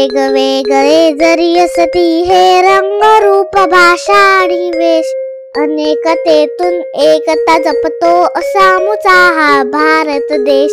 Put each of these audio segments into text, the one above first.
वेगवेगळे जरी असती हे रंग रूप भाषा आणि वेश, अनेकतेतून एकता जपतो असा मुचा हा भारत देश.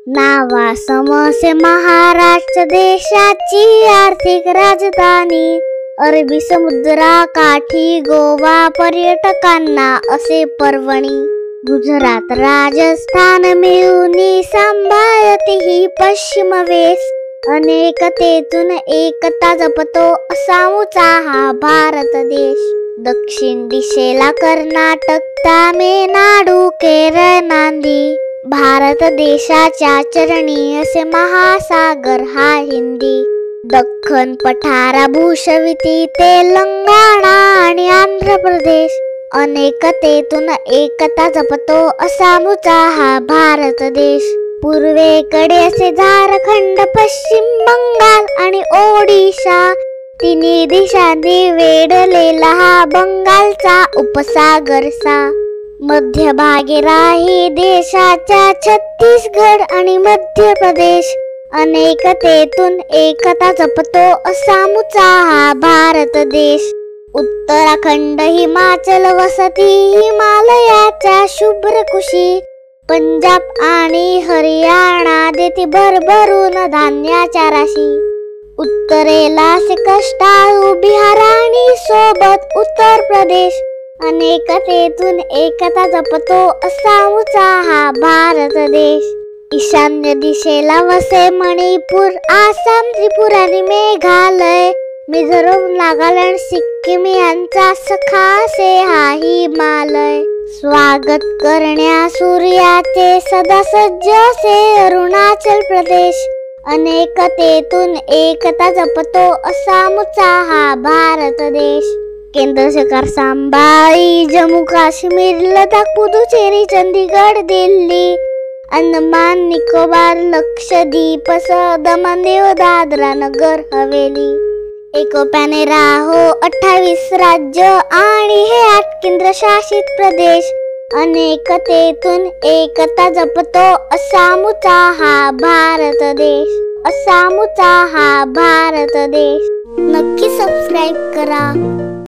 नावा समसे महाराष्ट्र देशाची आर्थिक राजधानी, अरबी समुद्रा काठी गोवा पर्यटकांना असे पर्वणी. गुजरात राजस्थान मिळून सांभाळती ही पश्चिम वेस, अनेकतेतून एकता जपतो असा मुचा हा भारत देश. दक्षिण दिशेला कर्नाटक, तामिळनाडू, केरळ, नांदी, भारत देशाच्या चरणी असे महासागर हा हिंदी. दख्खन पठारा भूषविती तेलंगणा आणि आंध्र प्रदेश, अनेकतेतून एकता जपतो असा मुचा हा भारत देश. पूर्वेकडे असे झारखंड, पश्चिम बंगाल आणि ओडिशा, तिन्ही दिशांनी वेढलेला हा बंगालचा उपसागरसा. मध्यभागी राही देशाच्या छत्तीसगड आणि मध्य प्रदेश, अनेकतेतून एकता जपतो असा मुचा हा भारत देश. उत्तराखंड, हिमाचल वसती हिमालयाच्या शुभ्र कुशी, पंजाब आणि हरियाणा देते भरभरून धान्याच्या राशी. उत्तरेला से कष्टाळू बिहार आणि सोबत उत्तर प्रदेश, अनेकतेतून एकता जपतो असा मुचा हा भारत देश. ईशान्य दिशेला वसे मणिपूर, आसाम, त्रिपुरा आणि मेघालय, मिझोरम, नागालँड, सिक्कीम यांचा सखा असे हा हिमालय. स्वागत करण्या सूर्याचे सदा सज्ज असे अरुणाचल प्रदेश, अनेकतेतून एकता जपतो असा मुचा हा भारत देश. केंद्र सरकार सांभाळी जम्मू काश्मीर, लडाख, पुदुचेरी, चंदीगड, दिल्ली, अंदमान निकोबार, लक्षद्वीप, दमण दीव, दादरा नगर हवेली. एकोप्याने राहो 28 राज्य आणि हे 8 केंद्रशासित प्रदेश, अनेकतेतून एकता जपतो असा मुचा हा भारत देश. असा मुचा हा भारत देश. नक्की सबस्क्राईब करा.